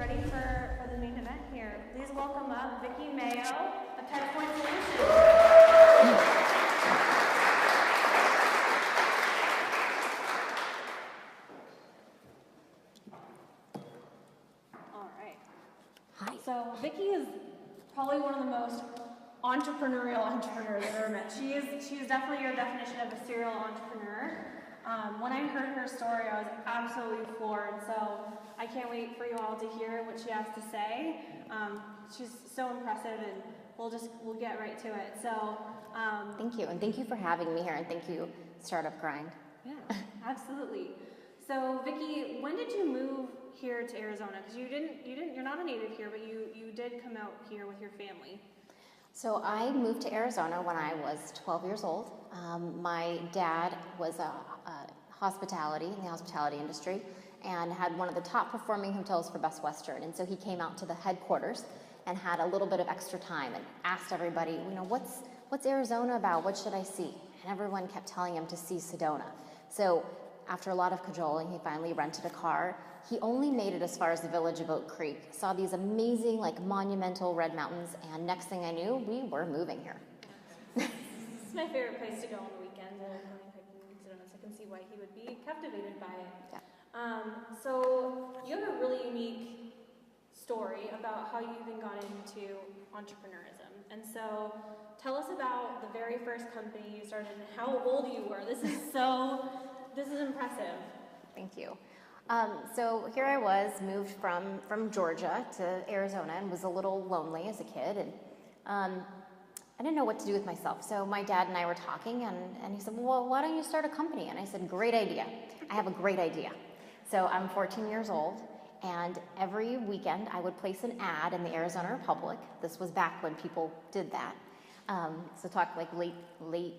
ready for the main event here. Please welcome up Vicki Mayo of TouchPoints Solutions. All right. Hi. So Vicki is probably one of the most entrepreneurial entrepreneurs I've ever met. She is definitely your definition of a serial entrepreneur. When I heard her story, I was absolutely floored. So I can't wait for you all to hear what she has to say. She's so impressive, and we'll get right to it. So thank you, and thank you for having me here, and thank you, Startup Grind. Yeah, absolutely. So Vicki, when did you move here to Arizona? Because you're not a native here, but you did come out here with your family. So I moved to Arizona when I was 12 years old. My dad was in the hospitality industry, and had one of the top performing hotels for Best Western. And so he came out to the headquarters and had a little bit of extra time and asked everybody, what's Arizona about? What should I see? And everyone kept telling him to see Sedona. So after a lot of cajoling, he finally rented a car. He only made it as far as the village of Oak Creek, saw these amazing, monumental red mountains, and next thing I knew, we were moving here. It's my favorite place to go on the weekends, and hiking in Sedona, so I can see why he would be captivated by it. Yeah. So you have a really unique story about how you even got into entrepreneurism. And so tell us about the very first company you started and how old you were. This is impressive. Thank you. So here I was, moved from Georgia to Arizona, and was a little lonely as a kid, and I didn't know what to do with myself. So my dad and I were talking, and he said, well, why don't you start a company? And I said, great idea. I have a great idea. So I'm 14 years old, and every weekend I would place an ad in the Arizona Republic. This was back when people did that. So talk late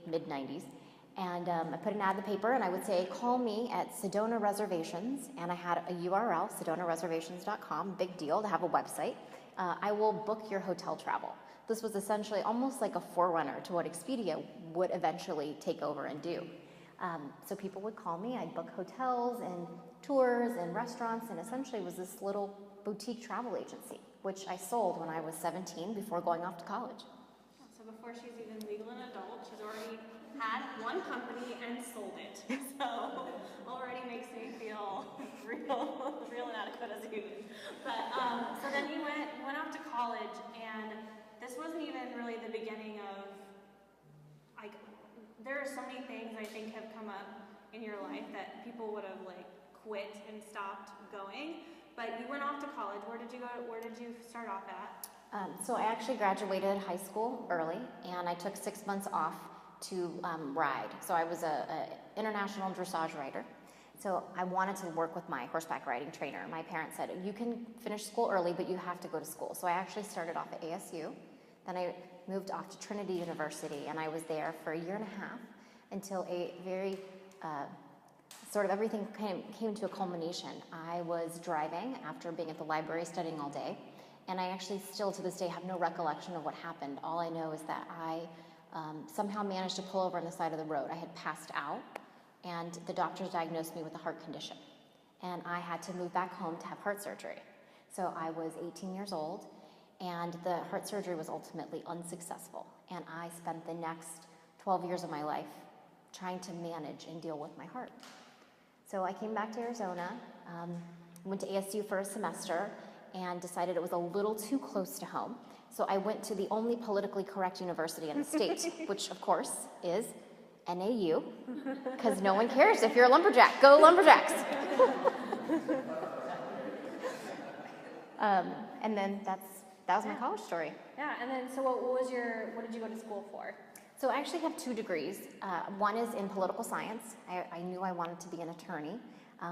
mid-90s. And I put an ad in the paper, and I would say, call me at Sedona Reservations, and I had a URL, sedonareservations.com, big deal to have a website. I will book your hotel travel. This was essentially almost like a forerunner to what Expedia would eventually take over and do. So people would call me, I'd book hotels and tours and restaurants, and essentially it was this little boutique travel agency, which I sold when I was 17 before going off to college. So before she's even legal and adult, she's already had one company and sold it. So already makes me feel real inadequate as a human. But so then you went off to college, and this wasn't even really the beginning of, there are so many things I think have come up in your life that people would have quit and stopped going. But you went off to college. Where did you go? Where did you start off at? So I actually graduated high school early, and I took 6 months off to ride. So I was an international dressage rider. So I wanted to work with my horseback riding trainer. My parents said, you can finish school early, but you have to go to school. So I actually started off at ASU. Then I moved off to Trinity University, and I was there for a year and a half until a very sort of everything came to a culmination. I was driving after being at the library studying all day, and I actually still to this day have no recollection of what happened. All I know is that I somehow managed to pull over on the side of the road. I had passed out, and the doctors diagnosed me with a heart condition, and I had to move back home to have heart surgery. So I was 18 years old, and the heart surgery was ultimately unsuccessful, and I spent the next 12 years of my life trying to manage and deal with my heart. So I came back to Arizona, went to ASU for a semester, and decided it was a little too close to home. So I went to the only politically correct university in the state, which of course is NAU, because no one cares if you're a lumberjack. Go Lumberjacks! And then that was my college story. Yeah, and then so what did you go to school for? So I actually have 2 degrees. One is in political science. I knew I wanted to be an attorney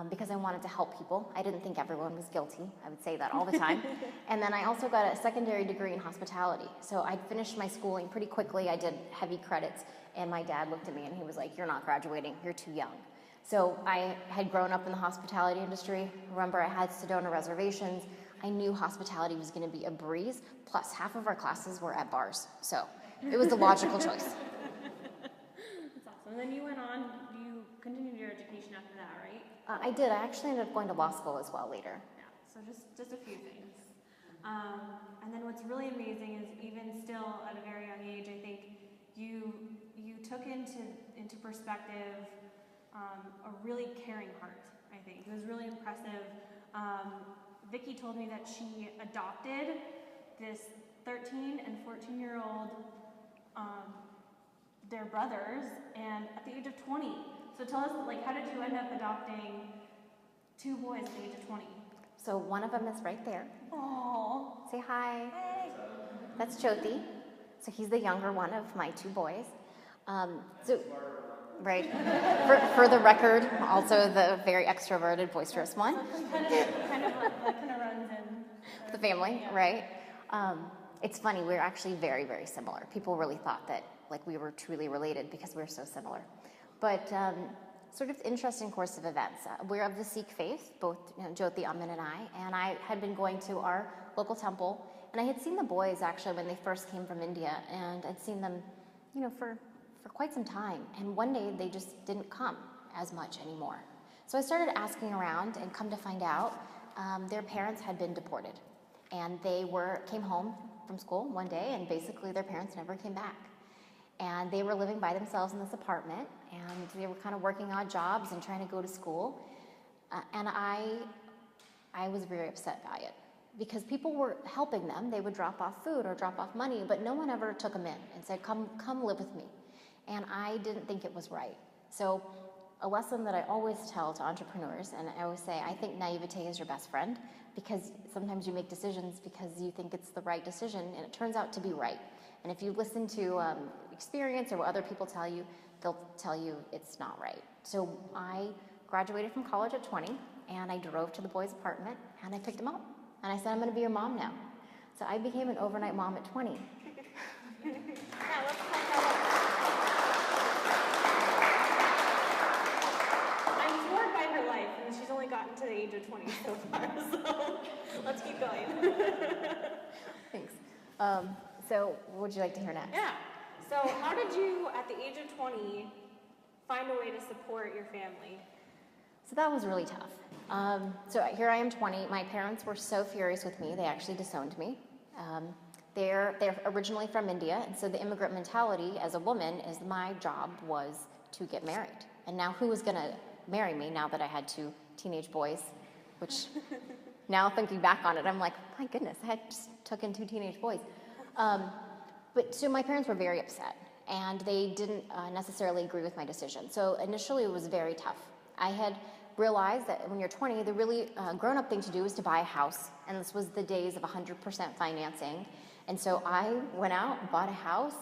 because I wanted to help people. I didn't think everyone was guilty. I would say that all the time. And then I also got a secondary degree in hospitality. So I finished my schooling pretty quickly. I did heavy credits, and my dad looked at me and he was like, you're not graduating, you're too young. So I had grown up in the hospitality industry. Remember, I had Sedona Reservations. I knew hospitality was going to be a breeze, plus half of our classes were at bars. So it was the logical choice. That's awesome. And then you continued your education after that, right? I did. I actually ended up going to law school as well later. Yeah. So So just a few things. And then what's really amazing is even still at a very young age, I think you took into perspective a really caring heart. I think it was really impressive. Vicki told me that she adopted this 13 and 14-year-old, their brothers, and at the age of 20. So tell us, like, how did you end up adopting 2 boys at the age of 20? So one of them is right there. Oh. Say hi. Hey. That's Jyoti. So he's the younger one of my 2 boys. Right. For the record, also the very extroverted, boisterous one. So kind of runs in the family, yeah. Right? It's funny, we're actually very, very similar. People really thought that like we were truly related because we're so similar. But sort of interesting course of events. We're of the Sikh faith, both Jyoti, Amin, and I had been going to our local temple, and I had seen the boys actually when they first came from India, and I'd seen them, for quite some time. And one day they just didn't come as much anymore. So I started asking around, and come to find out, their parents had been deported, and they came home from school one day, and basically their parents never came back. And they were living by themselves in this apartment, and they were kind of working odd jobs and trying to go to school. And I was very upset by it because people were helping them. They would drop off food or drop off money, but no one ever took them in and said, come live with me. And I didn't think it was right. So a lesson that I always tell to entrepreneurs, and I always say, I think naivete is your best friend, because sometimes you make decisions because you think it's the right decision, and it turns out to be right. And if you listen to experience or what other people tell you, they'll tell you it's not right. So I graduated from college at 20, and I drove to the boys' apartment, and I picked them up. And I said, I'm going to be your mom now. So I became an overnight mom at 20. Yeah, let's talk about I'm floored by her life, and she's only gotten to the age of 20 so far, so let's keep going. Thanks. So what would you like to hear next? Yeah. So how did you, at the age of 20, find a way to support your family? So that was really tough. So here I am 20. My parents were so furious with me, they actually disowned me. They're originally from India, and so the immigrant mentality as a woman is my job was to get married. And now who was going to marry me now that I had 2 teenage boys, which now thinking back on it, I'm like, my goodness, I had just took in 2 teenage boys. But so my parents were very upset, and they didn't necessarily agree with my decision. So initially it was very tough. I had realized that when you're 20, the really grown-up thing to do is to buy a house, and this was the days of 100% financing. And so I went out and bought a house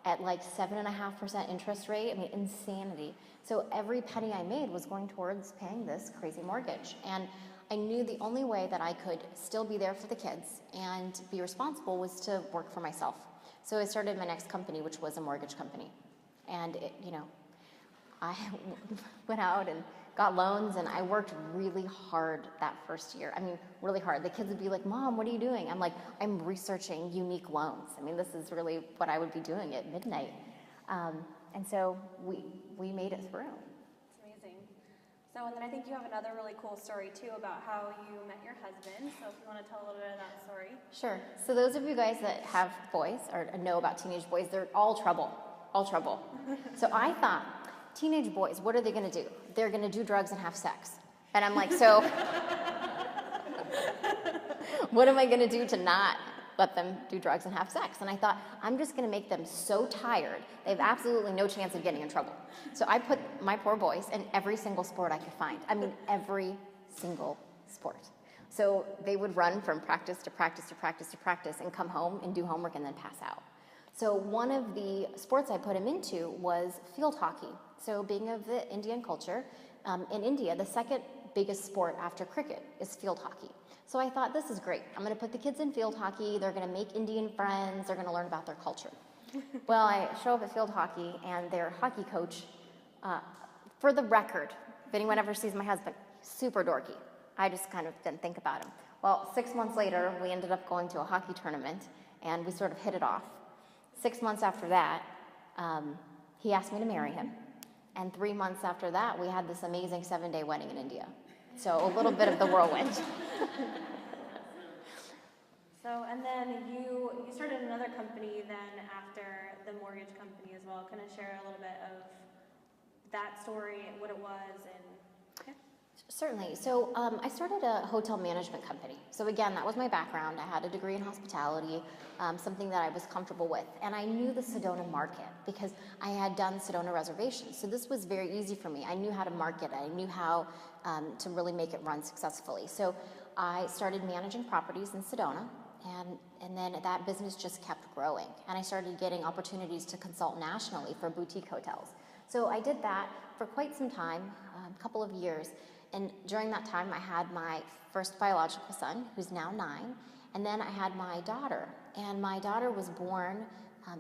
at like 7.5% interest rate. I mean, insanity. So every penny I made was going towards paying this crazy mortgage. And I knew the only way that I could still be there for the kids and be responsible was to work for myself. So I started my next company, which was a mortgage company. And I went out and got loans, and I worked really hard that first year. I mean, really hard. The kids would be like, Mom, what are you doing? I'm like, I'm researching unique loans. I mean, this is really what I would be doing at midnight. And so we made it through. It's amazing. So, and then I think you have another really cool story, too, about how you met your husband. So if you want to tell a little bit of that story. Sure. So those of you guys that have boys or know about teenage boys, they're all trouble. All trouble. So I thought, teenage boys, what are they going to do? They're going to do drugs and have sex. And I'm like, so what am I going to do to not let them do drugs and have sex? And I thought, I'm just going to make them so tired, they have absolutely no chance of getting in trouble. So I put my poor boys in every single sport I could find. I mean, every single sport. So they would run from practice to practice to practice to practice and come home and do homework and then pass out. So one of the sports I put him into was field hockey. So being of the Indian culture, in India, the second biggest sport after cricket is field hockey. So I thought, this is great. I'm going to put the kids in field hockey. They're going to make Indian friends. They're going to learn about their culture. Well, I show up at field hockey, and their hockey coach, for the record, if anyone ever sees my husband, super dorky. I just kind of didn't think about him. Well, 6 months later, we ended up going to a hockey tournament, and we sort of hit it off. 6 months after that, he asked me to marry him. And 3 months after that, we had this amazing 7-day wedding in India. So a little bit of the whirlwind. then you started another company then after the mortgage company as well. Kind of share a little bit of that story, what it was, and yeah. Certainly. So I started a hotel management company. So again, that was my background. I had a degree in hospitality, something that I was comfortable with. And I knew the Sedona market because I had done Sedona reservations. So this was very easy for me. I knew how to market it. I knew how to really make it run successfully. So I started managing properties in Sedona. And then that business just kept growing. And I started getting opportunities to consult nationally for boutique hotels. So I did that for quite some time, a couple of years. And during that time, I had my first biological son, who's now 9, and then I had my daughter. And my daughter was born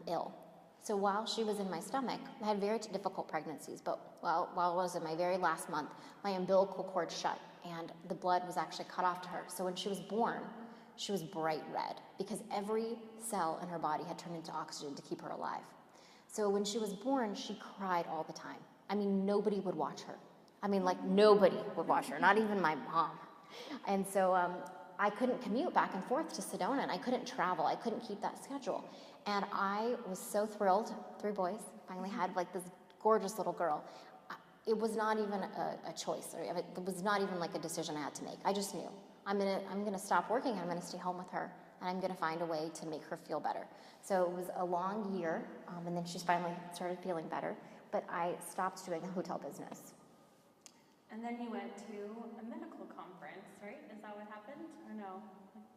ill. So while she was in my stomach, I had very difficult pregnancies, but while I was in my very last month, my umbilical cord shut, and the blood was actually cut off to her. So when she was born, she was bright red, because every cell in her body had turned into oxygen to keep her alive. So when she was born, she cried all the time. I mean, nobody would watch her. I mean, like, nobody would watch her, not even my mom. And so I couldn't commute back and forth to Sedona, and I couldn't travel. I couldn't keep that schedule. And I was so thrilled. 3 boys. Finally had, like, this gorgeous little girl. It was not even a choice. It was not even, like, a decision I had to make. I just knew. I'm gonna stop working. I'm gonna stay home with her, and I'm gonna find a way to make her feel better. So it was a long year, and then she finally started feeling better. But I stopped doing the hotel business. And then you went to a medical conference, right? Is that what happened? Or no?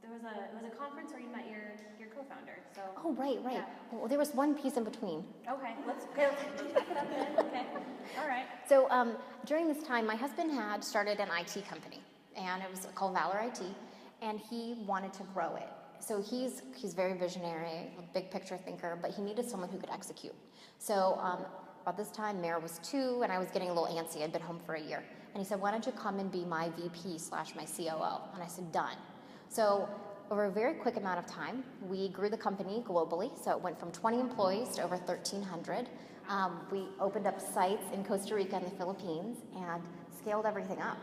It was a conference where you met your co-founder. So. Oh, right. Yeah. Well, there was one piece in between. Okay, let's back it up then. Okay, all right. So during this time, my husband had started an IT company, and it was called Valor IT, and he wanted to grow it. So he's very visionary, a big picture thinker, but he needed someone who could execute. So about this time, Mayor was 2, and I was getting a little antsy. I'd been home for a year. And he said, why don't you come and be my VP/my COO? And I said, done. So over a very quick amount of time, we grew the company globally. So it went from 20 employees to over 1,300. We opened up sites in Costa Rica and the Philippines and scaled everything up.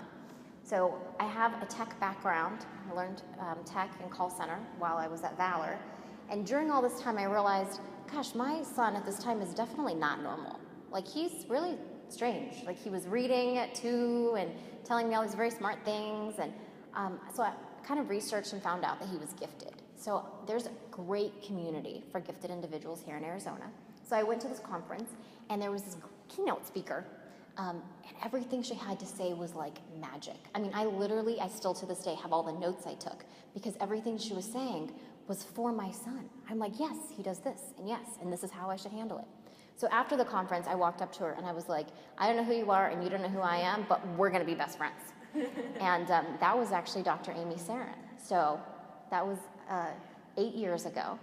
So I have a tech background. I learned tech and call center while I was at Valor. And during all this time, I realized, gosh, my son at this time is definitely not normal. Like, he's really strange. Like, he was reading at 2 and telling me all these very smart things. And so I kind of researched and found out that he was gifted. So there's a great community for gifted individuals here in Arizona. So I went to this conference, and there was this keynote speaker, and everything she had to say was like magic. I mean, I still to this day have all the notes I took, because everything she was saying was for my son. I'm like, yes, he does this, and yes, and this is how I should handle it. So after the conference, I walked up to her and I was like, I don't know who you are and you don't know who I am, but we're gonna be best friends. And that was actually Dr. Amy Sarin. So that was 8 years ago.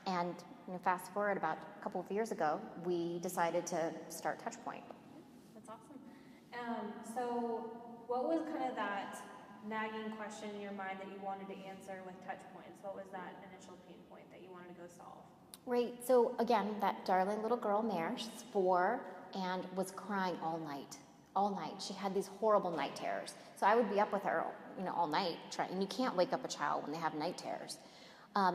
And fast forward about a couple of years ago, we decided to start TouchPoint. That's awesome. So what was kind of that nagging question in your mind that you wanted to answer with TouchPoints? What was that initial pain point that you wanted to go solve? Right, so again, that darling little girl, Mare, she's 4 and was crying all night. All night. She had these horrible night terrors. So I would be up with her, all night, and you can't wake up a child when they have night terrors.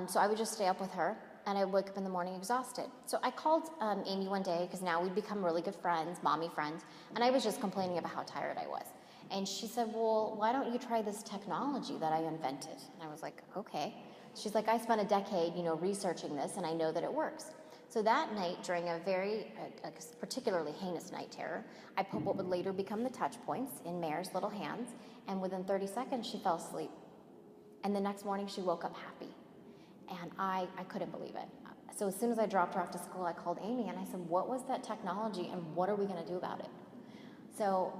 So I would just stay up with her, and I would wake up in the morning exhausted. So I called Amy one day, because now we'd become really good friends, mommy friends, and I was just complaining about how tired I was. And she said, well, why don't you try this technology that I invented? And I was like, okay. She's like, I spent a decade, researching this, and I know that it works. So that night, during a particularly heinous night terror, I put what would later become the TouchPoints in Mare's little hands, and within 30 seconds, she fell asleep. And the next morning, she woke up happy. And I couldn't believe it. So as soon as I dropped her off to school, I called Amy, and I said, what was that technology, and what are we going to do about it? So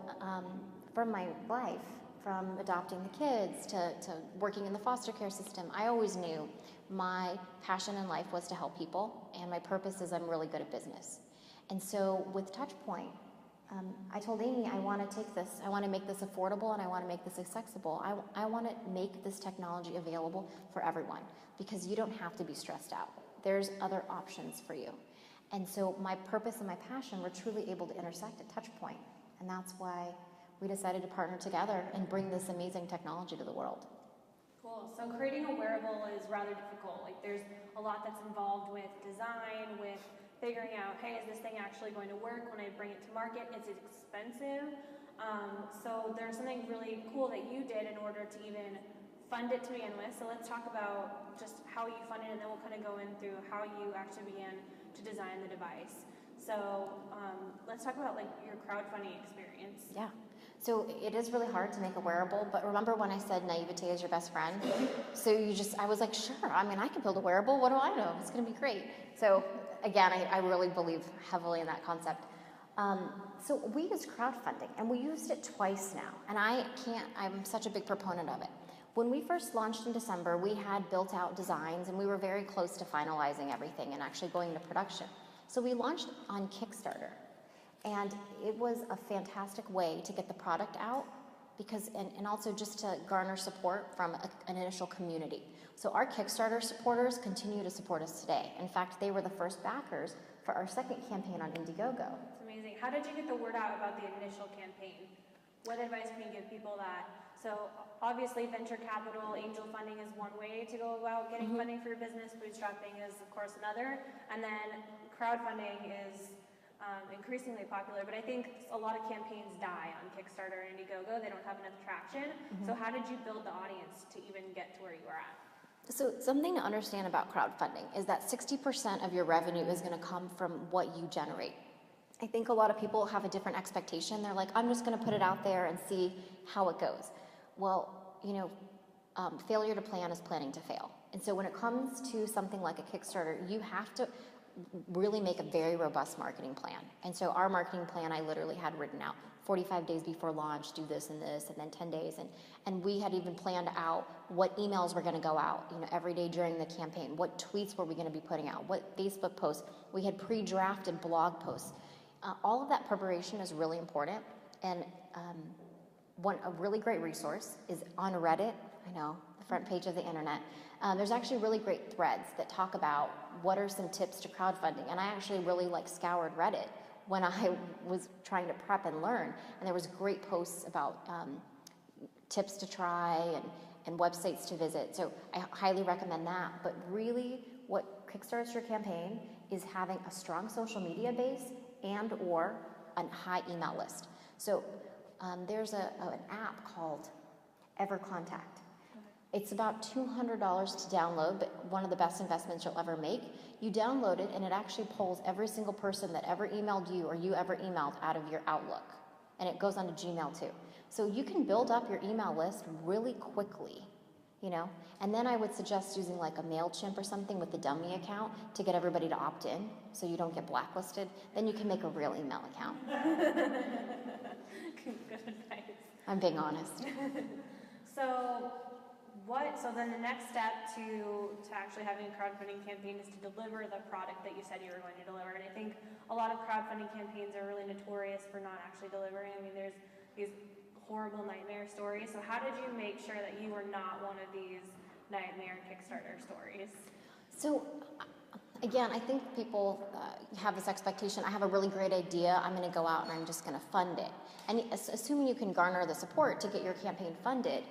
from my life, from adopting the kids to working in the foster care system, I always knew my passion in life was to help people, and my purpose is I'm really good at business. And so with TouchPoint, I told Amy, I want to take this, I want to make this affordable, and I want to make this accessible. I want to make this technology available for everyone, because you don't have to be stressed out. There's other options for you. And so my purpose and my passion were truly able to intersect at TouchPoint, and that's why we decided to partner together and bring this amazing technology to the world. Cool. So creating a wearable is rather difficult. Like there's a lot that's involved with design, with figuring out, hey, is this thing actually going to work when I bring it to market? Is it expensive? So there's something really cool that you did in order to even fund it to begin with. So let's talk about just how you funded it, and then we'll kind of go in through how you actually began to design the device. So let's talk about like your crowdfunding experience. Yeah. So it is really hard to make a wearable, but remember when I said naivete is your best friend? So I was like, sure, I mean, I can build a wearable. What do I know? It's going to be great. So again, I really believe heavily in that concept. So we used crowdfunding, and we used it twice now, and I'm such a big proponent of it. When we first launched in December, we had built out designs, and we were very close to finalizing everything and actually going into production. So we launched on Kickstarter. And it was a fantastic way to get the product out and also just to garner support from an initial community. So our Kickstarter supporters continue to support us today. In fact, they were the first backers for our second campaign on Indiegogo. It's amazing. How did you get the word out about the initial campaign? What advice can you give people that? So obviously venture capital, angel funding is one way to go about getting funding for your business. Bootstrapping is of course another. And then crowdfunding is increasingly popular, but I think a lot of campaigns die on Kickstarter and Indiegogo. They don't have enough traction. So how did you build the audience to even get to where you were at? So something to understand about crowdfunding is that 60% of your revenue is going to come from what you generate. I think a lot of people have a different expectation. They're like, I'm just going to put it out there and see how it goes. Well, failure to plan is planning to fail. And so when it comes to something like a Kickstarter, you have to really make a very robust marketing plan. And so our marketing plan, I literally had written out 45 days before launch, do this, and then 10 days. And we had even planned out what emails were going to go out, every day during the campaign. What tweets were we going to be putting out? What Facebook posts? We had pre-drafted blog posts. All of that preparation is really important. And a really great resource is on Reddit. I know, the front page of the internet. There's actually really great threads that talk about what are some tips to crowdfunding. And I actually really scoured Reddit when I was trying to prep and learn. And there was great posts about tips to try and websites to visit. So I highly recommend that. But really what kickstarts your campaign is having a strong social media base and or a high email list. So there's an app called EverContact. It's about $200 to download, but one of the best investments you'll ever make. You download it, and it actually pulls every single person that ever emailed you or you ever emailed out of your Outlook. And it goes onto Gmail too. So you can build up your email list really quickly, And then I would suggest using a MailChimp or something with the dummy account to get everybody to opt in so you don't get blacklisted. Then you can make a real email account. Good advice. I'm being honest. So then the next step to actually having a crowdfunding campaign is to deliver the product that you said you were going to deliver. And I think a lot of crowdfunding campaigns are really notorious for not actually delivering. I mean, there's these horrible nightmare stories. So how did you make sure that you were not one of these nightmare Kickstarter stories? So again, I think people have this expectation, I have a really great idea, I'm going to go out and I'm just going to fund it. And assuming you can garner the support to get your campaign funded,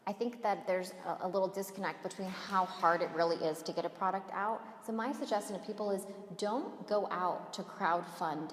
I think that there's a little disconnect between how hard it really is to get a product out. So my suggestion to people is don't go out to crowdfund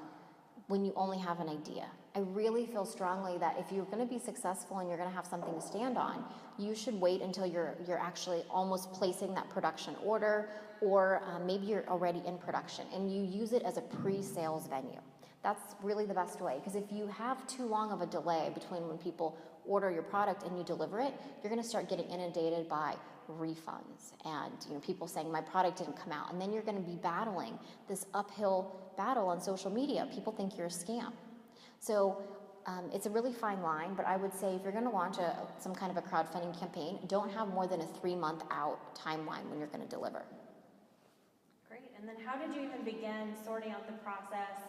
when you only have an idea. I really feel strongly that if you're going to be successful and you're going to have something to stand on, you should wait until you're actually almost placing that production order, or maybe you're already in production and you use it as a pre-sales venue. That's really the best way, because if you have too long of a delay between when people order your product and you deliver it, you're going to start getting inundated by refunds and people saying my product didn't come out, and then you're going to be battling this uphill battle on social media. People think you're a scam. So it's a really fine line, but I would say if you're going to launch some kind of a crowdfunding campaign, don't have more than a 3-month out timeline when you're going to deliver. Great. And then how did you even begin sorting out the process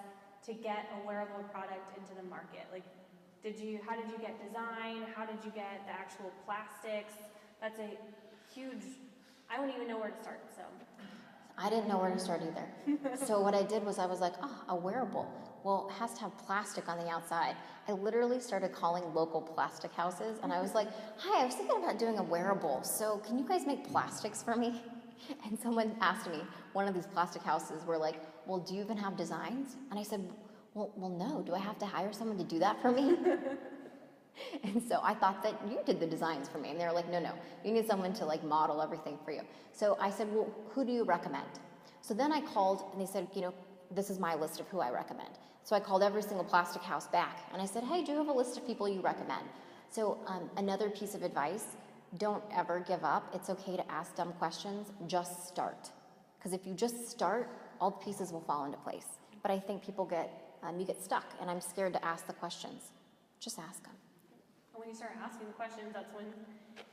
to get a wearable product into the market? How did you get design? How did you get the actual plastics? That's a huge, I wouldn't even know where to start, so. I didn't know where to start either. So what I did was I was like, a wearable. Well, it has to have plastic on the outside. I literally started calling local plastic houses, and I was like, hi, I was thinking about doing a wearable, so can you guys make plastics for me? And someone asked me, one of these plastic houses were like, well, do you even have designs? And I said, well, no, do I have to hire someone to do that for me? And so I thought that you did the designs for me. And they were like, no, you need someone to like model everything for you. So I said, well, who do you recommend? So then I called and they said, this is my list of who I recommend. So I called every single plastic house back and I said, hey, do you have a list of people you recommend? So another piece of advice, don't ever give up. It's okay to ask dumb questions, just start. Because if you just start, all the pieces will fall into place. But I think people you get stuck and I'm scared to ask the questions. Just ask them. And when you start asking the questions, that's when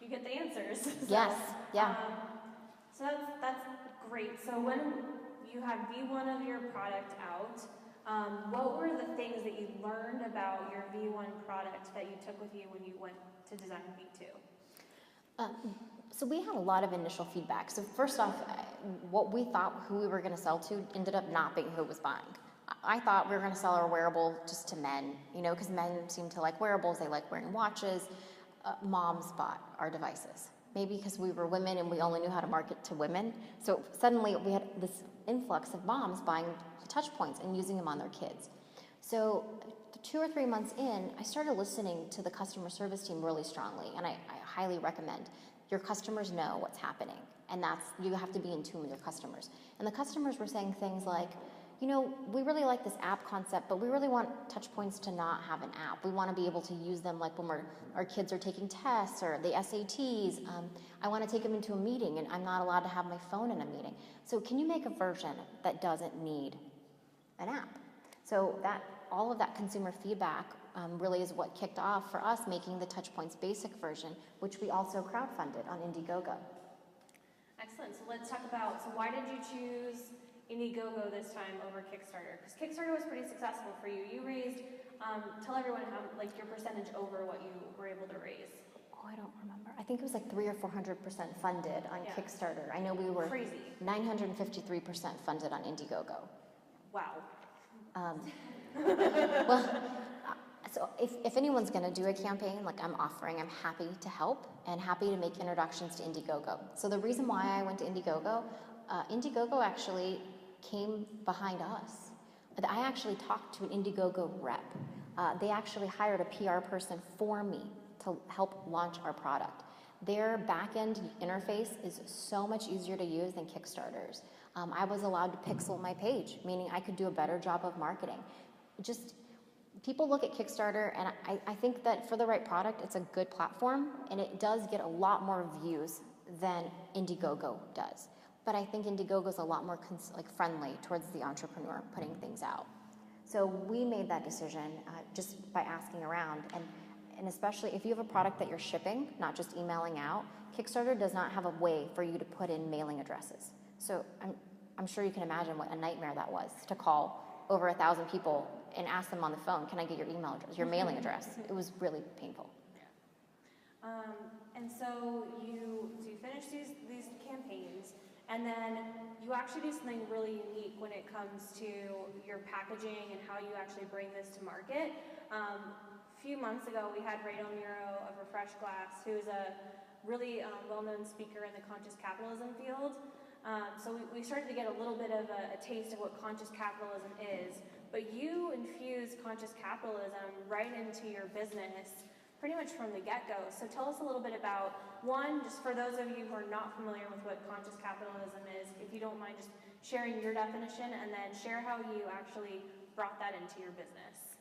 you get the answers. So, yes, yeah. So that's great. So when you had V1 of your product out, what were the things that you learned about your V1 product that you took with you when you went to design V2? So we had a lot of initial feedback. So first off, what we thought who we were going to sell to ended up not being who was buying. I thought we were going to sell our wearable just to men, because men seem to like wearables. They like wearing watches. Moms bought our devices. Maybe because we were women and we only knew how to market to women. So suddenly we had this influx of moms buying TouchPoints and using them on their kids. So 2 or 3 months in, I started listening to the customer service team really strongly, and I highly recommend your customers know what's happening, and you have to be in tune with your customers. And the customers were saying things like, we really like this app concept, but we really want TouchPoints to not have an app. We want to be able to use them like when our kids are taking tests or the SATs. I want to take them into a meeting, and I'm not allowed to have my phone in a meeting. So can you make a version that doesn't need an app? So all of that consumer feedback really is what kicked off for us making the TouchPoints basic version, which we also crowdfunded on Indiegogo. Excellent. So let's talk about, why did you choose Indiegogo this time over Kickstarter? Because Kickstarter was pretty successful for you. You raised, tell everyone how, your percentage over what you were able to raise. Oh, I don't remember. I think it was like 300 or 400% funded on Kickstarter. I know we were crazy. 953% funded on Indiegogo. Wow. So if anyone's going to do a campaign like I'm offering, I'm happy to help and happy to make introductions to Indiegogo. So the reason why I went to Indiegogo, Indiegogo actually came behind us. I actually talked to an Indiegogo rep. They actually hired a PR person for me to help launch our product. Their back-end interface is so much easier to use than Kickstarter's. I was allowed to pixel my page, meaning I could do a better job of marketing. People look at Kickstarter, and I think that for the right product, it's a good platform, and it does get a lot more views than Indiegogo does. But I think Indiegogo is a lot more friendly towards the entrepreneur putting things out. So we made that decision just by asking around, and especially if you have a product that you're shipping, not just emailing out, Kickstarter does not have a way for you to put in mailing addresses. So I'm sure you can imagine what a nightmare that was to call over 1,000 people and ask them on the phone, can I get your email address, your mailing address? It was really painful. Yeah. And so you finish these campaigns, and then you actually do something really unique when it comes to your packaging and how you actually bring this to market. A few months ago, we had Rado Muro of Refresh Glass, who is a really well-known speaker in the conscious capitalism field. So we started to get a little bit of a taste of what conscious capitalism is, but you infuse conscious capitalism right into your business pretty much from the get-go. So tell us a little bit about, one, just for those of you who are not familiar with what conscious capitalism is, if you don't mind just sharing your definition, and then share how you actually brought that into your business.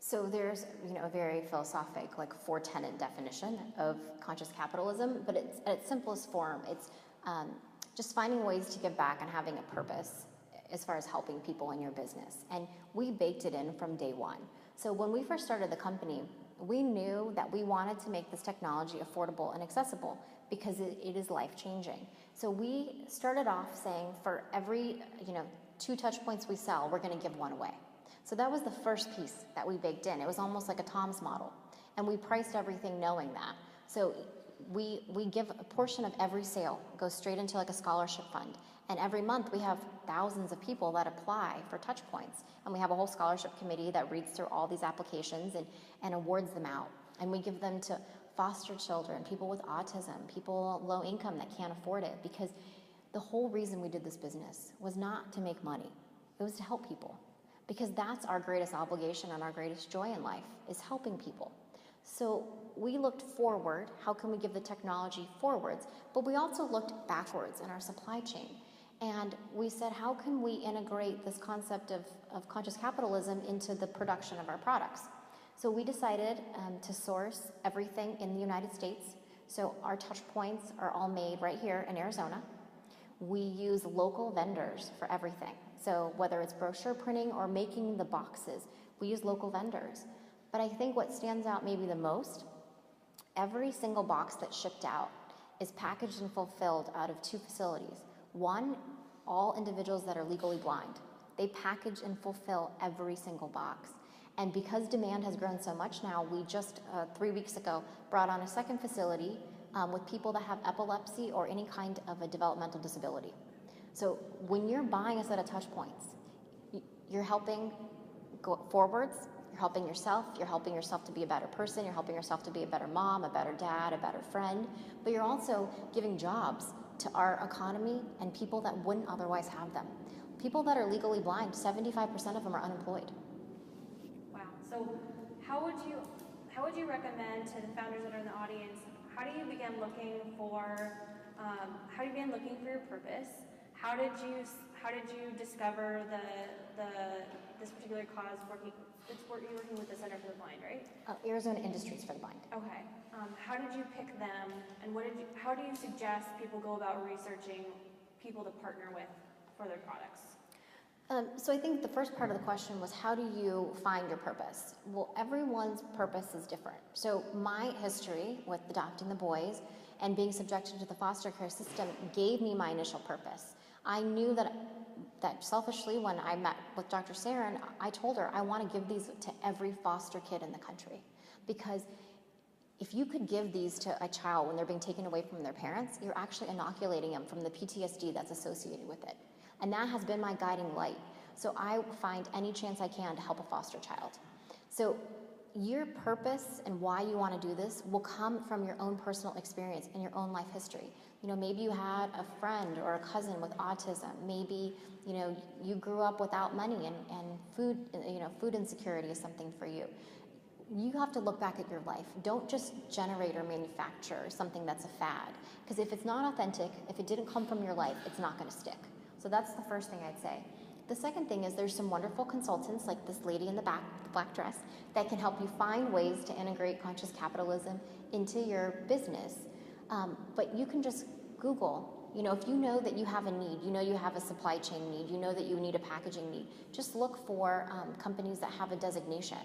So there's a very philosophic, 4-tenet definition of conscious capitalism, but it's at its simplest form. It's just finding ways to give back and having a purpose as far as helping people in your business. And we baked it in from day one. So when we first started the company, we knew that we wanted to make this technology affordable and accessible because it is life-changing. So we started off saying for every 2 touch points we sell, we're going to give 1 away. So that was the first piece that we baked in. It was almost like a Tom's model. And we priced everything knowing that. So we give a portion of every sale, goes straight into a scholarship fund. And every month we have thousands of people that apply for TouchPoints. And we have a whole scholarship committee that reads through all these applications and awards them out. And we give them to foster children, people with autism, people low income that can't afford it. Because the whole reason we did this business was not to make money. It was to help people. Because that's our greatest obligation and our greatest joy in life, is helping people. So we looked forward, how can we give the technology forwards? But we also looked backwards in our supply chain. And we said, how can we integrate this concept of conscious capitalism into the production of our products? So we decided to source everything in the United States. So our touch points are all made right here in Arizona. We use local vendors for everything. So whether it's brochure printing or making the boxes, we use local vendors. But I think what stands out maybe the most, every single box that's shipped out is packaged and fulfilled out of 2 facilities. One, all individuals that are legally blind. They package and fulfill every single box. And because demand has grown so much now, we just 3 weeks ago brought on a second facility with people that have epilepsy or any kind of a developmental disability. So when you're buying a set of touch points, you're helping go forwards, you're helping yourself to be a better person, you're helping yourself to be a better mom, a better dad, a better friend, but you're also giving jobs to our economy and people that wouldn't otherwise have them. People that are legally blind, 75% of them are unemployed. Wow. So how would you recommend to the founders that are in the audience, how do you begin looking for your purpose? How did you discover this particular cause you're working with the Center for the Blind, right? Arizona Industries for the Blind. Okay. How did you pick them, and how do you suggest people go about researching people to partner with for their products? So I think the first part of the question was, how do you find your purpose? Well, everyone's purpose is different. So my history with adopting the boys and being subjected to the foster care system gave me my initial purpose. I knew that selfishly, when I met with Dr. Saren, I told her I want to give these to every foster kid in the country. Because if you could give these to a child when they're being taken away from their parents, you're actually inoculating them from the PTSD that's associated with it. And that has been my guiding light. So I find any chance I can to help a foster child. So your purpose and why you want to do this will come from your own personal experience and your own life history. You know, maybe you had a friend or a cousin with autism. Maybe, you know, you grew up without money and food insecurity is something for you. You have to look back at your life. Don't just generate or manufacture something that's a fad. Because if it's not authentic, if it didn't come from your life, it's not going to stick. So that's the first thing I'd say. The second thing is there's some wonderful consultants like this lady in the back, the black dress, that can help you find ways to integrate conscious capitalism into your business. But you can just Google. You know, if you know that you have a need, you know you have a supply chain need, you know that you need a packaging need, just look for companies that have a designation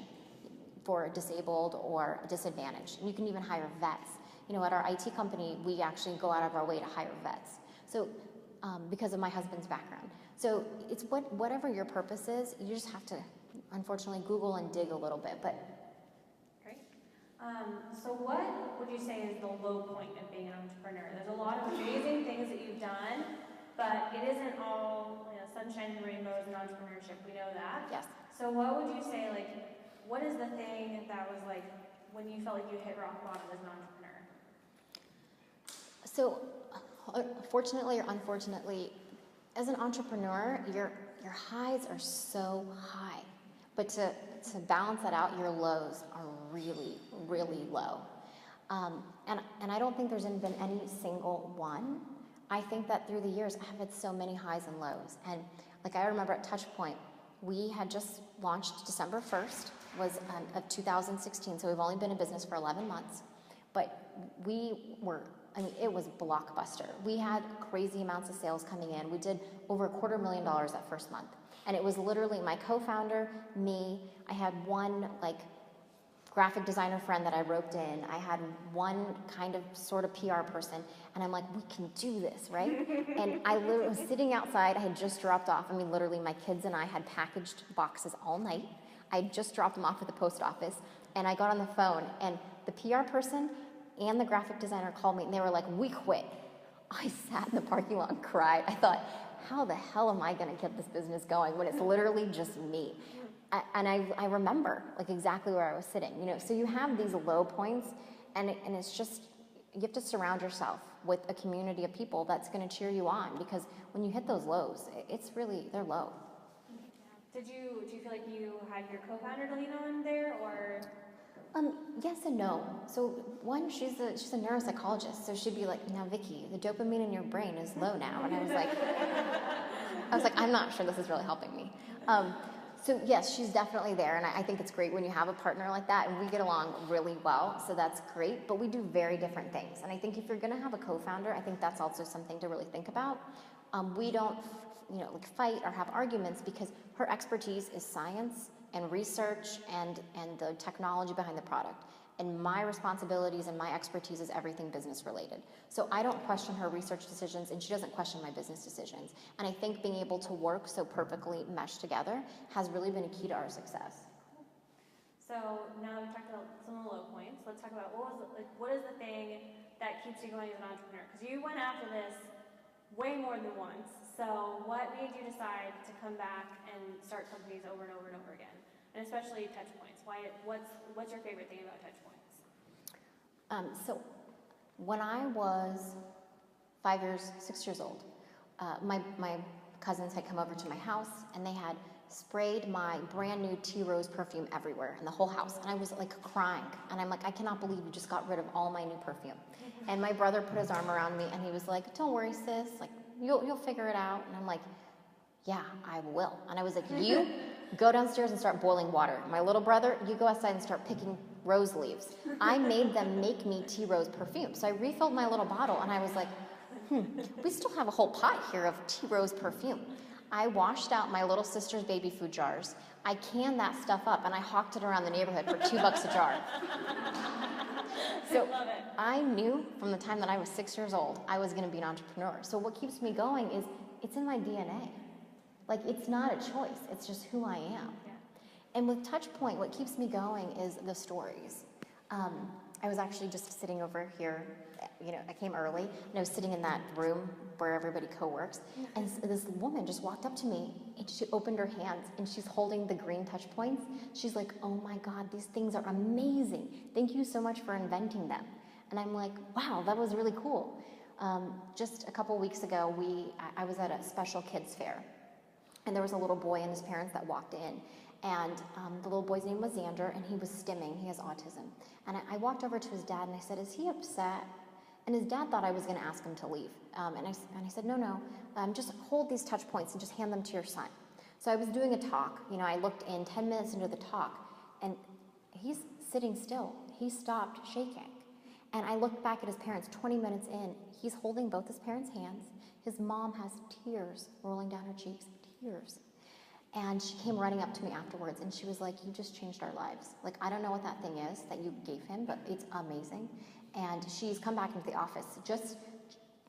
for disabled or disadvantaged. And you can even hire vets. You know, at our IT company, we actually go out of our way to hire vets. So because of my husband's background. So it's whatever your purpose is, you just have to, unfortunately, Google and dig a little bit. But great. So what would you say is the low point of being an entrepreneur? There's a lot of amazing things that you've done, but it isn't all sunshine and rainbows and entrepreneurship. We know that. yes. So what would you say, what is the thing that was when you felt like you hit rock bottom as an entrepreneur? So fortunately or unfortunately, as an entrepreneur, your highs are so high, but to balance that out, your lows are really, really low. And I don't think there's been any single one. I think that through the years, I've had so many highs and lows. And I remember at TouchPoint, we had just launched December 1st of 2016, so we've only been in business for 11 months, but it was blockbuster. We had crazy amounts of sales coming in. We did over $250,000 that first month. And it was literally my co-founder, me. I had one graphic designer friend that I roped in. I had one kind of sort of PR person. And I'm like, we can do this, right? And I literally was sitting outside. I had just dropped off. Literally my kids and I had packaged boxes all night. I had just dropped them off at the post office. And I got on the phone and the PR person and the graphic designer called me and they were like, we quit. I sat in the parking lot and cried. I thought, how the hell am I going to get this business going when it's literally just me? And I remember like exactly where I was sitting, you know. So you have these low points, and it's just, you have to surround yourself with a community of people that's going to cheer you on, because when you hit those lows, it's really, they're low. Do you feel like you had your co-founder to lean on there, or? Yes and no. So one, she's a neuropsychologist, so she'd be like, now Vicki, the dopamine in your brain is low now. And I was like, I'm not sure this is really helping me. So yes, she's definitely there, and I think it's great when you have a partner like that, and we get along really well, so that's great, but we do very different things. And I think if you're gonna have a co-founder, I think that's also something to really think about. We don't, like fight or have arguments, because her expertise is science and research and the technology behind the product. And my responsibilities and my expertise is everything business related. So I don't question her research decisions, and she doesn't question my business decisions. And I think being able to work so perfectly meshed together has really been a key to our success. So now we've talked about some of the low points. Let's talk about what is the thing that keeps you going as an entrepreneur? Because you went after this way more than once. So what made you decide to come back and start companies over and over and over again? And especially TouchPoints. What's your favorite thing about TouchPoints? So when I was 6 years old, my cousins had come over to my house, and they had sprayed my brand new tea rose perfume everywhere in the whole house. And I was like crying. And I'm like, I cannot believe you just got rid of all my new perfume. And my brother put his arm around me, and he was like, don't worry, sis. Like, you'll figure it out. And I'm like, yeah, I will. And I was like, you go downstairs and start boiling water. My little brother, you go outside and start picking rose leaves. I made them make me tea rose perfume. So I refilled my little bottle, and I was like, we still have a whole pot here of tea rose perfume. I washed out my little sister's baby food jars. I canned that stuff up, and I hawked it around the neighborhood for $2 a jar. So I knew from the time that I was 6 years old, I was going to be an entrepreneur. So what keeps me going is it's in my DNA. Like, it's not a choice. It's just who I am. Yeah. And with TouchPoint, what keeps me going is the stories. I was actually just sitting over here, I came early, and I was sitting in that room where everybody co-works, and this woman just walked up to me, and she opened her hands, and she's holding the green TouchPoints. She's like, oh my God, these things are amazing. Thank you so much for inventing them. And I'm like, wow, that was really cool. Just a couple weeks ago, I was at a special kids fair, and there was a little boy and his parents that walked in. And the little boy's name was Xander, and he was stimming. He has autism. And I walked over to his dad, and I said, is he upset? And his dad thought I was going to ask him to leave. And I said, no, just hold these TouchPoints and just hand them to your son. So I was doing a talk. I looked in 10 minutes into the talk, and he's sitting still. He stopped shaking. And I looked back at his parents 20 minutes in. He's holding both his parents' hands. His mom has tears rolling down her cheeks, tears. And she came running up to me afterwards, and she was like, you just changed our lives. Like, I don't know what that thing is that you gave him, but it's amazing. And she's come back into the office. Just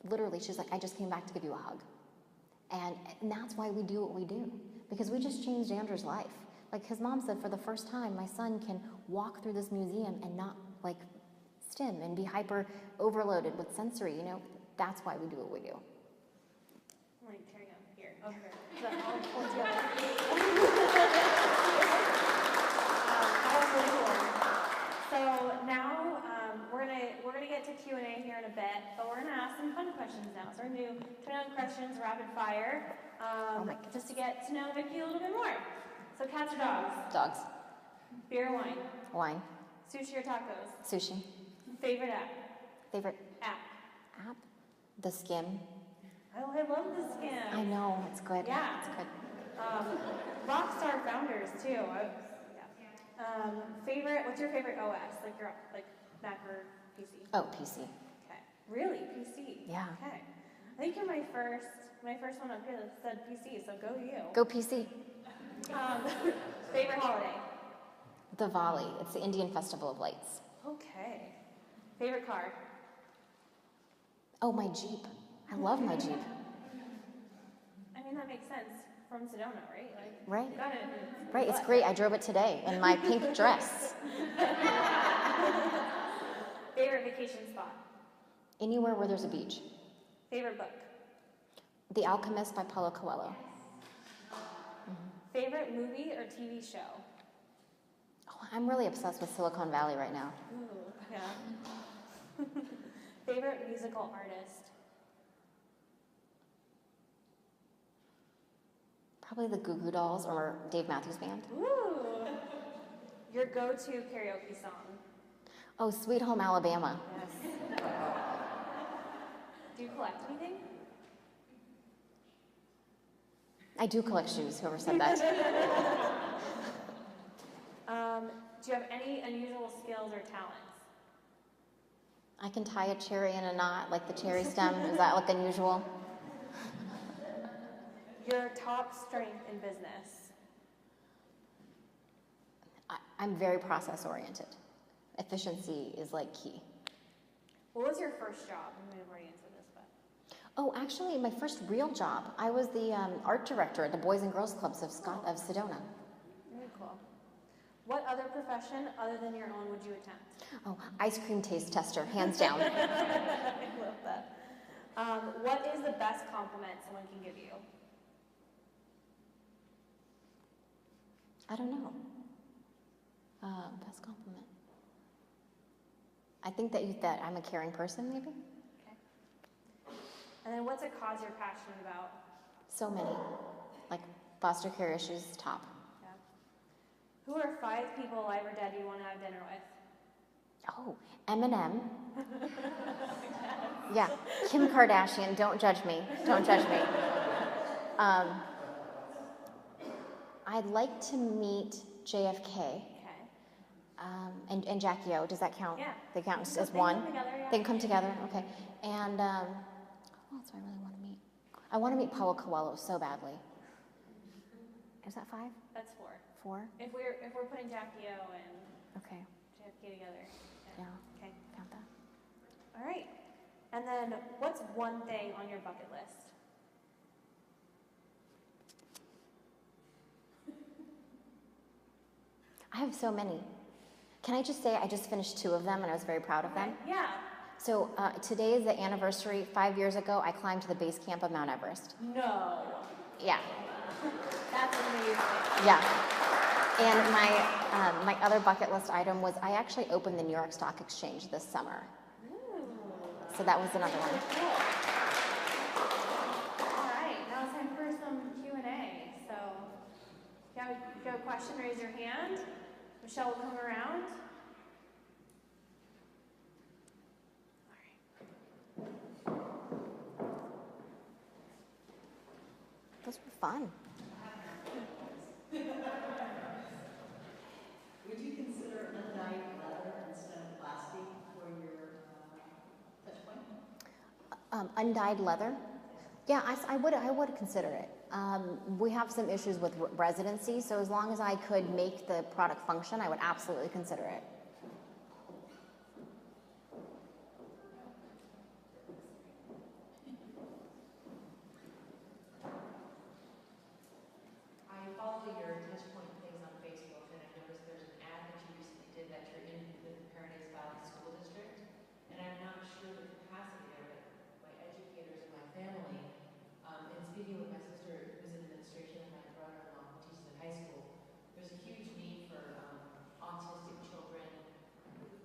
literally, she's like, I just came back to give you a hug. And that's why we do what we do, because we just changed Andrew's life. Like his mom said, for the first time, my son can walk through this museum and not like stim and be hyper overloaded with sensory. That's why we do what we do. Like, carry on here. Okay. So all pulled together. That was really cool. So now we're gonna get to Q&A here in a bit, but we're gonna ask some fun questions now. So we're gonna do 21 questions, rapid fire, just to get to know Vicki a little bit more. So cats or dogs? Dogs. Beer or wine? Wine. Sushi or tacos? Sushi. Favorite app? Favorite app? The Skim. Oh, I love the Skim. I know, it's good. Yeah. It's good. Rockstar founders too. What's your favorite OS? Like Mac or PC? Oh, PC. Okay. Really? PC? Yeah. Okay. I think you're my first one up here that said PC, so go you. Go PC. Favorite holiday? Diwali. It's the Indian Festival of Lights. Okay. Favorite car? Oh, my Jeep. I love my Jeep. I mean, that makes sense. From Sedona, right? Right. Got it. Right, it's great. I drove it today in my pink dress. Favorite vacation spot? Anywhere where there's a beach. Favorite book? The Alchemist by Paulo Coelho. Favorite movie or TV show? Oh, I'm really obsessed with Silicon Valley right now. Ooh, yeah. Favorite musical artist? Probably the Goo Goo Dolls or Dave Matthews Band. Ooh. Your go-to karaoke song? Oh, Sweet Home Alabama. Yes. Do you collect anything? I do collect shoes, whoever said that. Do you have any unusual skills or talents? I can tie a cherry in a knot, like the cherry stem. Does that look unusual? Your top strength in business? I'm very process-oriented. Efficiency is like key. What was your first job? I may have already answered this, but. Oh, actually, my first real job, I was the art director at the Boys and Girls Clubs of Sedona. Very cool. What other profession other than your own would you attempt? Oh, ice cream taste tester, hands down. I love that. What is the best compliment someone can give you? I don't know. Best compliment. I think that I'm a caring person, maybe. Okay. And then what's a cause you're passionate about? So many. Like foster care issues, top. Yeah. Who are 5 people alive or dead you want to have dinner with? Oh, Eminem. Yeah, Kim Kardashian. Don't judge me. Don't judge me. I'd like to meet JFK. Okay. And Jackie O. Does that count? Yeah. They count as They one? come together, yeah. They can come together? Okay. And who else do I really want to meet? I want to meet Paulo Coelho so badly. Is that 5? That's 4. 4? If we're putting Jackie O and Okay. JFK together. Yeah. Okay. Count that. All right. And then what's one thing on your bucket list? I have so many. Can I just say I just finished 2 of them and I was very proud of them? Yeah. So today is the anniversary. 5 years ago, I climbed to the base camp of Mount Everest. No. Yeah. That's amazing. Yeah. And my other bucket list item was I actually opened the New York Stock Exchange this summer. Ooh. So that was another one. Cool. All right. Now it's time for some Q&A. So if you have a question, raise your hand. Michelle will come around. Those were fun. Would you consider undyed leather instead of plastic for your touch point? Undyed leather? Yeah, I would consider it. We have some issues with residency, so as long as I could make the product function, I would absolutely consider it. I follow your TouchPoint things on Facebook, and I noticed there's an ad that you recently did that you're in with the Paradise Valley School District, and I'm not sure the capacity of it. My educators and my family, and speaking with my sister who's in administration and my brother-in-law who teaches at high school, there's a huge need for autistic children,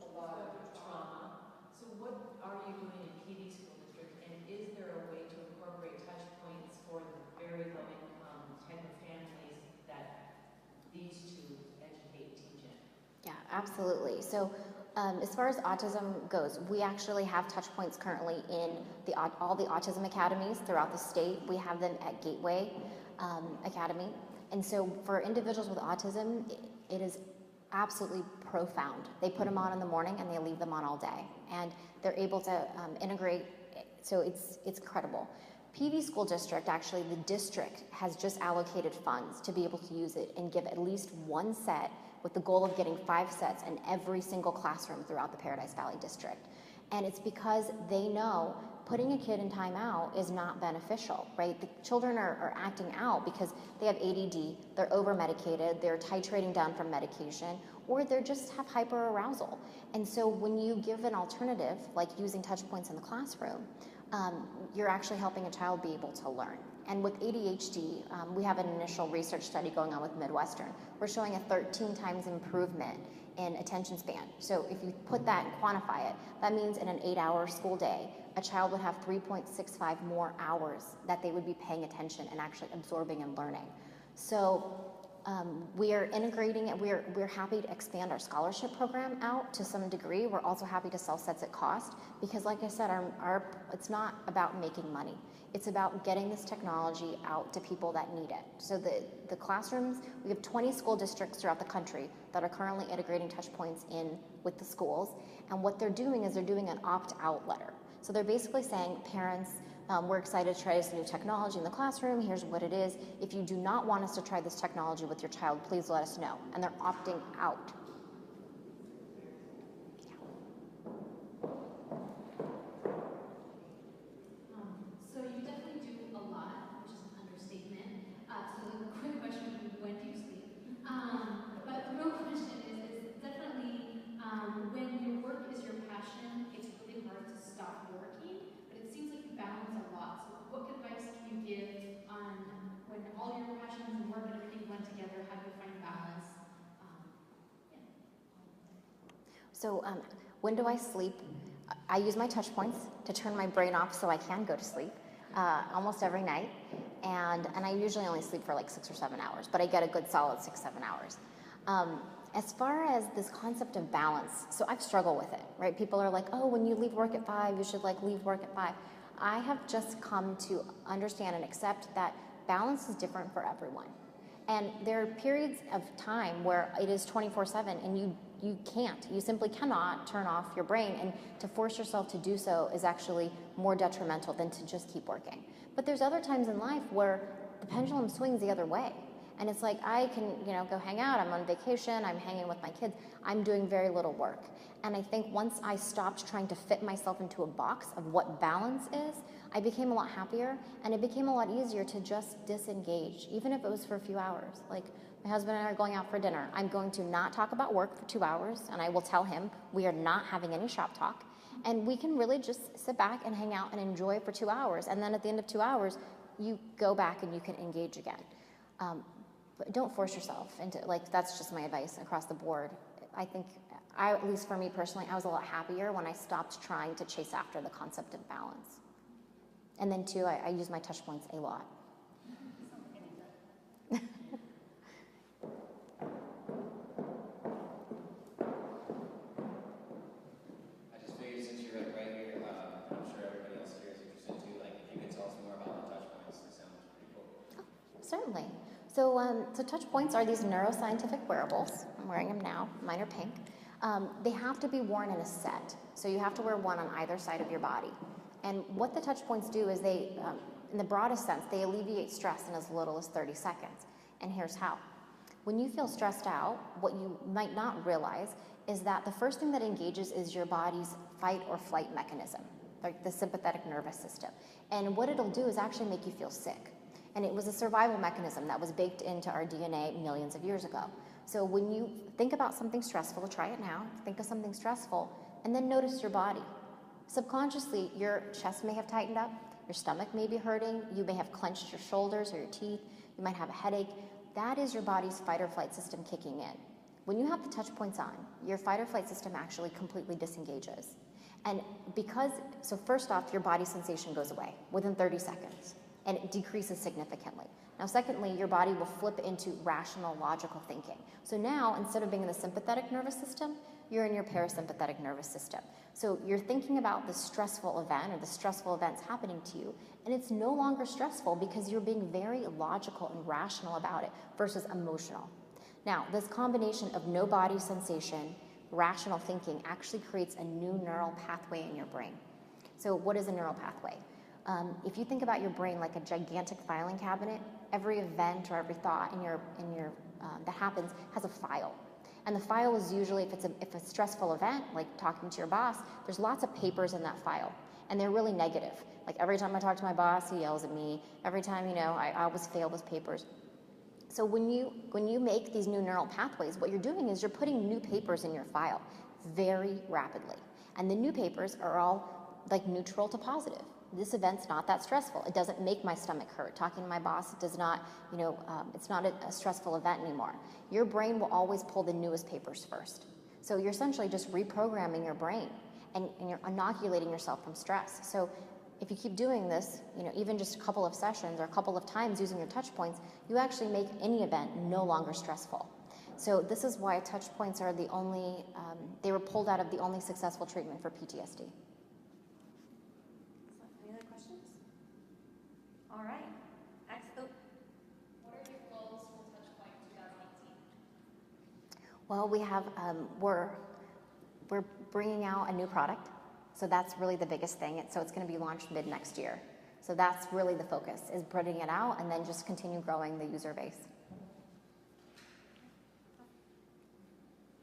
a lot of trauma. So what are you doing in PD School District, and is there a way to incorporate touch points for the very low income type of families that these two educate teach in? Yeah, absolutely. So as far as autism goes, we actually have touch points currently in all the autism academies throughout the state. We have them at Gateway Academy. And so for individuals with autism, it is absolutely profound. They put them on in the morning and they leave them on all day. And they're able to integrate, so it's incredible. PV School District, actually the district has just allocated funds to be able to use it and give at least 1 set with the goal of getting 5 sets in every single classroom throughout the Paradise Valley District. And it's because they know putting a kid in timeout is not beneficial, right? The children are acting out because they have ADD, they're over-medicated, they're titrating down from medication, or they just have hyperarousal. And so when you give an alternative, like using touch points in the classroom, you're actually helping a child be able to learn. And with ADHD, we have an initial research study going on with Midwestern. We're showing a 13 times improvement in attention span. So if you put that and quantify it, that means in an 8-hour school day, a child would have 3.65 more hours that they would be paying attention and actually absorbing and learning. So we are integrating it. We're happy to expand our scholarship program out to some degree. We're also happy to sell sets at cost because, like I said, it's not about making money. It's about getting this technology out to people that need it. So the classrooms, we have 20 school districts throughout the country that are currently integrating TouchPoints in with the schools. And what they're doing is they're doing an opt-out letter. So they're basically saying, parents, we're excited to try this new technology in the classroom. Here's what it is. If you do not want us to try this technology with your child, please let us know. And they're opting out. So you definitely do a lot, which is an understatement. So the quick question would be, when do you sleep? But the real question is definitely when your work is your passion, it's really hard to stop working. But it seems like you balance a lot. So what advice can you give on when all your passions and work and everything blend together? How do you find balance? So when do I sleep? I use my TouchPoints to turn my brain off so I can go to sleep almost every night. And I usually only sleep for like 6 or 7 hours, but I get a good solid 6-7 hours. As far as this concept of balance, so I've struggled with it, right? People are like, oh, when you leave work at 5, you should like leave work at 5. I have just come to understand and accept that balance is different for everyone. And there are periods of time where it is 24/7 and you simply cannot turn off your brain, and to force yourself to do so is actually more detrimental than to just keep working. But there's other times in life where the pendulum swings the other way. And it's like, I can, go hang out, I'm on vacation, I'm hanging with my kids, I'm doing very little work. And I think once I stopped trying to fit myself into a box of what balance is, I became a lot happier, and it became a lot easier to just disengage, even if it was for a few hours. Like, my husband and I are going out for dinner. I'm going to not talk about work for 2 hours, and I will tell him we are not having any shop talk. And we can really just sit back and hang out and enjoy for 2 hours. And then at the end of 2 hours, you go back and you can engage again. But don't force yourself into, that's just my advice across the board. I think, at least for me personally, I was a lot happier when I stopped trying to chase after the concept of balance. And then too, I use my TouchPoints a lot. Certainly. So TouchPoints are these neuroscientific wearables. I'm wearing them now. Mine are pink. They have to be worn in a set. So you have to wear one on either side of your body. And what the TouchPoints do is they, in the broadest sense, they alleviate stress in as little as 30 seconds. And here's how. When you feel stressed out, what you might not realize is that the first thing that engages is your body's fight or flight mechanism, like the sympathetic nervous system. And what it'll do is actually make you feel sick. And it was a survival mechanism that was baked into our DNA millions of years ago. So when you think about something stressful, try it now, think of something stressful, and then notice your body. Subconsciously, your chest may have tightened up, your stomach may be hurting, you may have clenched your shoulders or your teeth, you might have a headache. That is your body's fight or flight system kicking in. When you have the TouchPoints on, your fight or flight system actually completely disengages. And so first off, your body sensation goes away within 30 seconds. And it decreases significantly. Now, secondly, your body will flip into rational, logical thinking. So now, instead of being in the sympathetic nervous system, you're in your parasympathetic nervous system. So you're thinking about the stressful event or the stressful events happening to you, and it's no longer stressful because you're being very logical and rational about it versus emotional. Now, this combination of no body sensation, rational thinking actually creates a new neural pathway in your brain. So what is a neural pathway? If you think about your brain like a gigantic filing cabinet, every event or every thought that happens has a file. And the file is usually, if it's a stressful event, like talking to your boss, there's lots of papers in that file. And they're really negative. Like every time I talk to my boss, he yells at me. Every time, I always fail with papers. So when you make these new neural pathways, what you're doing is you're putting new papers in your file very rapidly. And the new papers are all like neutral to positive. this event's not that stressful. It doesn't make my stomach hurt. Talking to my boss does not, it's not a stressful event anymore. Your brain will always pull the newest papers first. So you're essentially just reprogramming your brain and you're inoculating yourself from stress. So if you keep doing this, even just a couple of sessions or a couple of times using your touch points, you actually make any event no longer stressful. So this is why touch points are the only, they were pulled out of the only successful treatment for PTSD. Any other questions? All right. Excellent. What are your goals for TouchPoint 2018? Well, we have, we're bringing out a new product. So that's really the biggest thing. So it's going to be launched mid next year. So that's really the focus, is putting it out and then just continue growing the user base.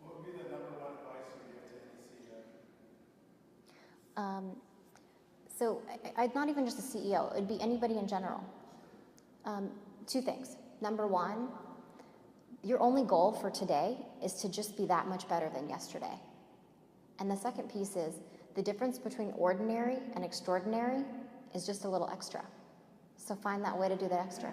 What would be the number one advice you give to any CEO? So I'd not even just a CEO, it'd be anybody in general. Two things. Number one, your only goal for today is to just be that much better than yesterday. And the second piece is the difference between ordinary and extraordinary is just a little extra. So find that way to do the extra.